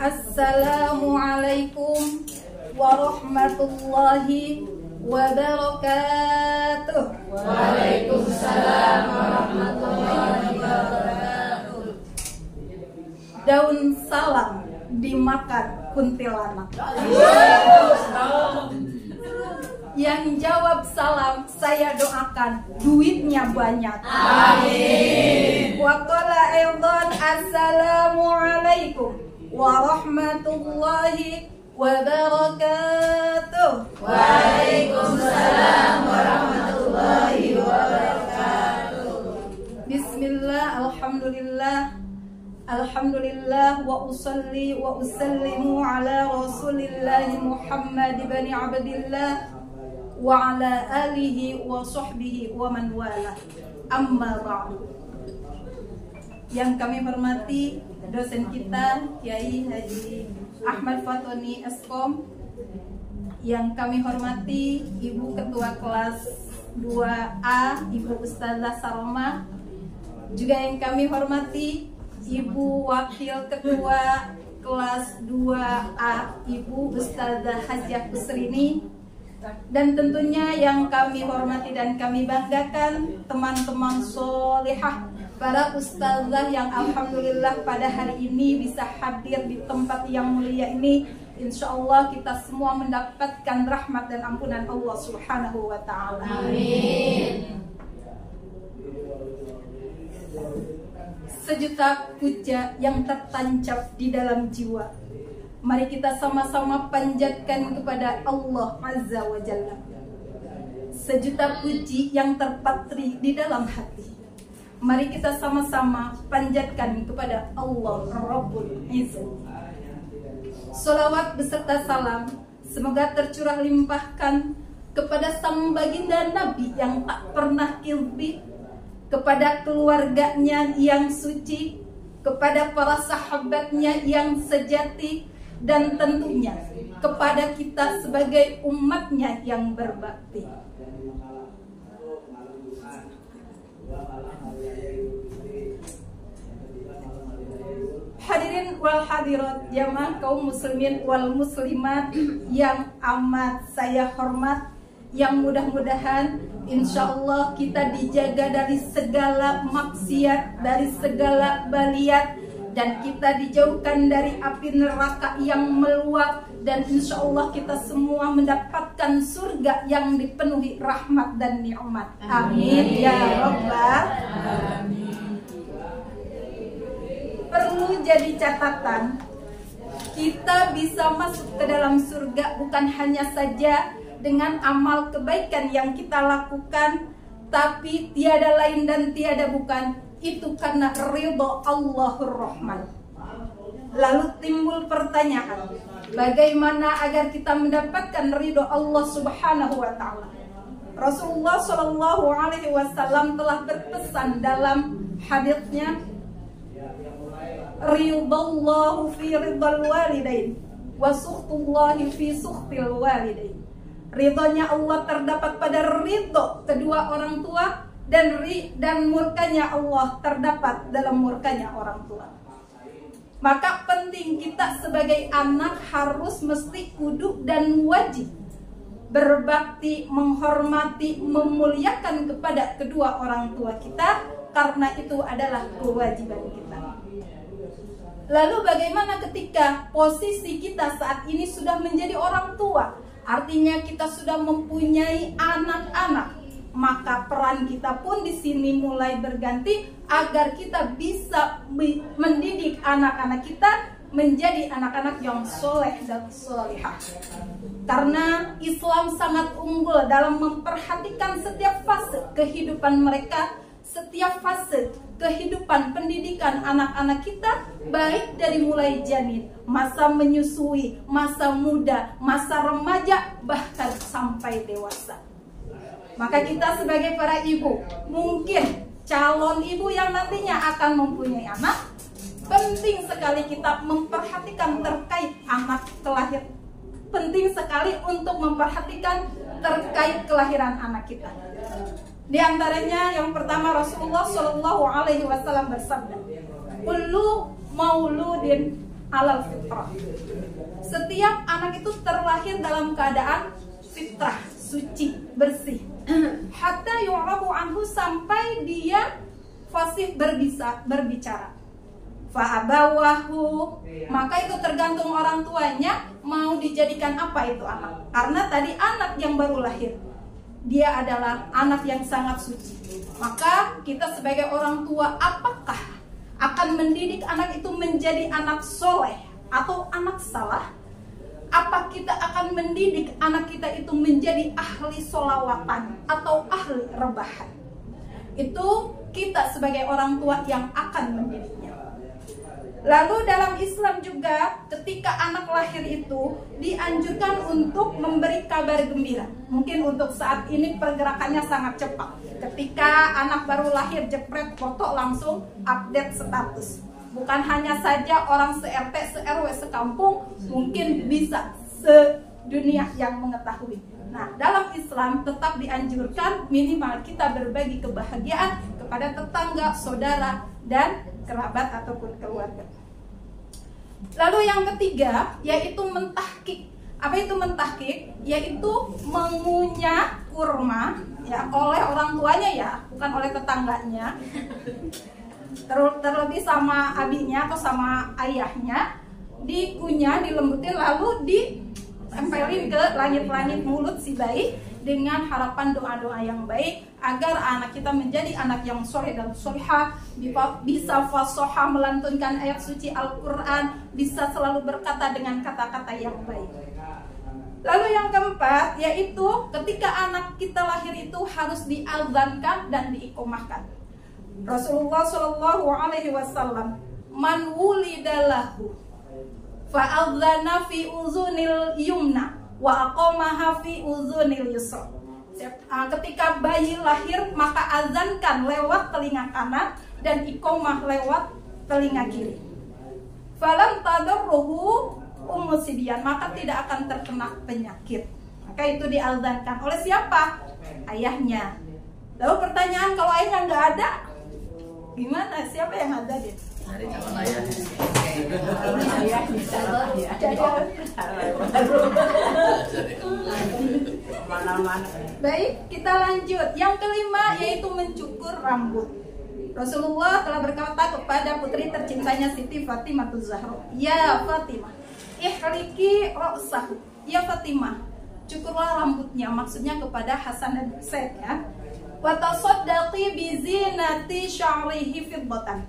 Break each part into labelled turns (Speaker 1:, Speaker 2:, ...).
Speaker 1: Assalamualaikum warahmatullahi wabarakatuh.
Speaker 2: Waalaikumsalam warahmatullahi wabarakatuh.
Speaker 1: Daun salam dimakan kuntilanak. Yang jawab salam saya doakan duitnya banyak.
Speaker 2: Amin.
Speaker 1: Wa qala aidan assalamualaikum warahmatullahi wabarakatuh.
Speaker 2: Waalaikumsalam warahmatullahi wabarakatuh.
Speaker 1: Bismillah, alhamdulillah wa usalli wa usallimu ala rasulillahi Muhammad ibn Abdillah wa ala alihi wa sahbihi wa man wala. Amma ba'du. Yang kami hormati dosen kita Kiai Haji Ahmad Fatoni Eskom, yang kami hormati Ibu Ketua Kelas 2A Ibu Ustazah Salma, juga yang kami hormati Ibu Wakil Ketua Kelas 2A Ibu Ustazah Hajah Kusrini, dan tentunya yang kami hormati dan kami banggakan teman-teman solihah, para ustazah yang alhamdulillah pada hari ini bisa hadir di tempat yang mulia ini. Insya Allah kita semua mendapatkan rahmat dan ampunan Allah Subhanahu wa ta'ala.
Speaker 2: Amin.
Speaker 1: Sejuta puja yang tertancap di dalam jiwa, mari kita sama-sama panjatkan kepada Allah Azza wa Jalla. Sejuta puji yang terpatri di dalam hati, mari kita sama-sama panjatkan kepada Allah Rabbul Izzat. Salawat beserta salam semoga tercurah limpahkan kepada sang baginda Nabi yang tak pernah kilbi, kepada keluarganya yang suci, kepada para sahabatnya yang sejati, dan tentunya kepada kita sebagai umatnya yang berbakti. Hadirin wal hadirat, jamaah kaum muslimin wal muslimat yang amat saya hormat, yang mudah-mudahan insya Allah kita dijaga dari segala maksiat, dari segala baliat, dan kita dijauhkan dari api neraka yang meluap, dan insya Allah kita semua mendapatkan surga yang dipenuhi rahmat dan nikmat. Amin ya Rabbal alamin. Perlu jadi catatan, kita bisa masuk ke dalam surga bukan hanya saja dengan amal kebaikan yang kita lakukan, tapi tiada lain dan tiada bukan itu karena ridho Allahur Rahman. Lalu timbul pertanyaan, bagaimana agar kita mendapatkan ridho Allah Subhanahu wa ta'ala? Rasulullah Shallallahu alaihi wasallam telah berpesan dalam haditsnya, ridallahu fi ridal walidain wa sukhtullahi fi sukhtil walidain. Ridhonya Allah terdapat pada ridho kedua orang tua, dan murkanya Allah terdapat dalam murkanya orang tua. Maka penting kita sebagai anak harus mesti kudu dan wajib berbakti, menghormati, memuliakan kepada kedua orang tua kita, karena itu adalah kewajiban kita. Lalu bagaimana ketika posisi kita saat ini sudah menjadi orang tua? Artinya kita sudah mempunyai anak-anak, maka peran kita pun di sini mulai berganti agar kita bisa mendidik anak-anak kita menjadi anak-anak yang soleh dan solihah. Karena Islam sangat unggul dalam memperhatikan setiap fase kehidupan mereka, setiap fase kehidupan pendidikan anak-anak kita, baik dari mulai janin, masa menyusui, masa muda, masa remaja, bahkan sampai dewasa. Maka kita sebagai para ibu, mungkin calon ibu yang nantinya akan mempunyai anak, penting sekali kita memperhatikan terkait anak kelahir. Penting sekali untuk memperhatikan terkait kelahiran anak kita. Di antaranya yang pertama, Rasulullah Shallallahu alaihi wasallam bersabda, "Kullu mauludin alal fitrah. Setiap anak itu terlahir dalam keadaan fitrah, suci, bersih. Hatta yu'rabu anhu, sampai dia fasih berbicara. Fa'abawahu, maka itu tergantung orang tuanya mau dijadikan apa itu anak. Karena tadi anak yang baru lahir, dia adalah anak yang sangat suci. Maka kita sebagai orang tua, apakah akan mendidik anak itu menjadi anak soleh atau anak salah? Apa kita akan mendidik anak kita itu menjadi ahli solawatan atau ahli rebahan? Itu kita sebagai orang tua yang akan mendidiknya. Lalu dalam Islam juga, ketika anak lahir itu dianjurkan untuk memberi kabar gembira. Mungkin untuk saat ini pergerakannya sangat cepat. Ketika anak baru lahir, jepret foto langsung update status. Bukan hanya saja orang se-RT, se-RW, sekampung, mungkin bisa sedunia yang mengetahui. Nah, dalam Islam tetap dianjurkan minimal kita berbagi kebahagiaan kepada tetangga, saudara, dan kerabat ataupun keluarga. Lalu yang ketiga yaitu mentahkik. Apa itu mentahkik? Yaitu mengunyah kurma ya oleh orang tuanya ya, bukan oleh tetangganya. Terlebih sama abinya atau sama ayahnya, dikunyah, dilembutin, lalu ditempelin ke langit-langit mulut si bayi dengan harapan doa-doa yang baik agar anak kita menjadi anak yang soleh dan solehah, bisa fasohah melantunkan ayat suci Al-Quran, bisa selalu berkata dengan kata-kata yang baik. Lalu yang keempat yaitu ketika anak kita lahir itu harus diazankan dan diiqomahkan. Rasulullah Shallallahu Alaihi Wasallam, man wulidalahu fa'adzana fi uzunil yumna wa aqamaha fi uzunil yusra. Ketika bayi lahir maka azankan lewat telinga kanan dan iqomah lewat telinga kiri. Falam tadarruhu umusibyan, maka tidak akan terkena penyakit. Maka itu diazankan oleh siapa? Ayahnya. Lalu pertanyaan, kalau ayahnya nggak ada, gimana? Siapa yang ada dia?
Speaker 2: Dari calon ayah.
Speaker 1: Baik, kita lanjut. Yang kelima yaitu mencukur rambut. Rasulullah telah berkata kepada putri tercintanya Siti Fatimah Zahra, ya Fatimah, ihriki ra'sahu. Ya Fatimah, cukurlah rambutnya. Maksudnya kepada Hasan dan Husain ya. Wa tasaddaqi bi zinati sya'rihi fiddatan.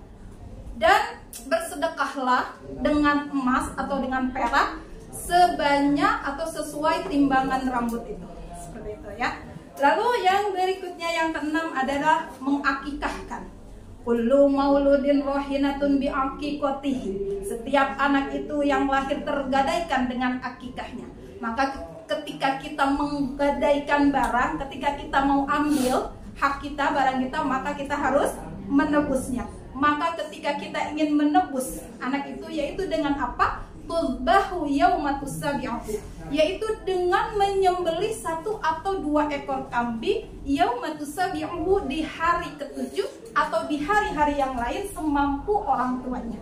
Speaker 1: Dan bersedekahlah dengan emas atau dengan perak sebanyak atau sesuai timbangan rambut itu. Seperti itu ya. Lalu yang berikutnya yang keenam adalah mengakikahkan. Kullu mauludin rohinatun bi'aqiqatihi. Setiap anak itu yang lahir tergadaikan dengan akikahnya. Maka ketika kita menggadaikan barang, ketika kita mau ambil hak kita, barang kita, maka kita harus menebusnya. Maka ketika kita ingin menebus anak itu, yaitu dengan apa? Tuzbahu yaumatus sabi'ati, yaitu dengan menyembelih 1 atau 2 ekor kambing yaumatus sabi'u, di hari ke-7 atau di hari-hari yang lain semampu orang tuanya.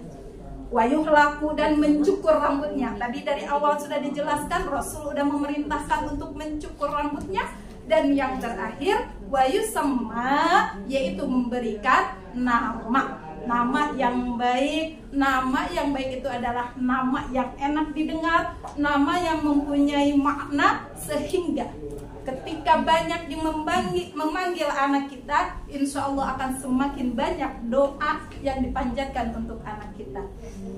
Speaker 1: Wayuhlaku, dan mencukur rambutnya. Tadi dari awal sudah dijelaskan, Rasul sudah memerintahkan untuk mencukur rambutnya. Dan yang terakhir wayusamma, yaitu memberikan nama. Nama yang baik. Nama yang baik itu adalah nama yang enak didengar, nama yang mempunyai makna, sehingga ketika banyak memanggil anak kita, insya Allah akan semakin banyak doa yang dipanjatkan untuk anak kita.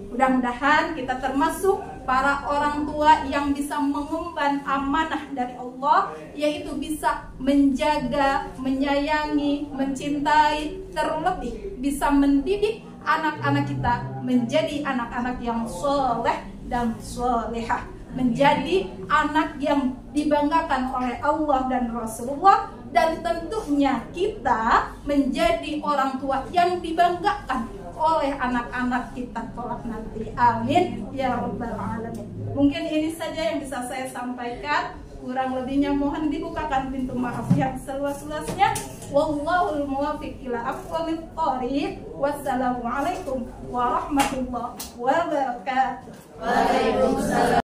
Speaker 1: Mudah-mudahan kita termasuk para orang tua yang bisa mengemban amanah dari Allah, yaitu bisa menjaga, menyayangi, mencintai, terlebih bisa mendidik anak-anak kita menjadi anak-anak yang soleh dan solehah, menjadi anak yang dibanggakan oleh Allah dan Rasulullah, dan tentunya kita menjadi orang tua yang dibanggakan oleh anak-anak kita kelak nanti. Amin ya rabbal alamin. Mungkin ini saja yang bisa saya sampaikan. Kurang lebihnya mohon dibukakan pintu maaf yang seluas-luasnya. Wallahul muwaffiq ila aqwamit thoriq. Wassalamualaikum warahmatullahi wabarakatuh.
Speaker 2: Waalaikumsalam.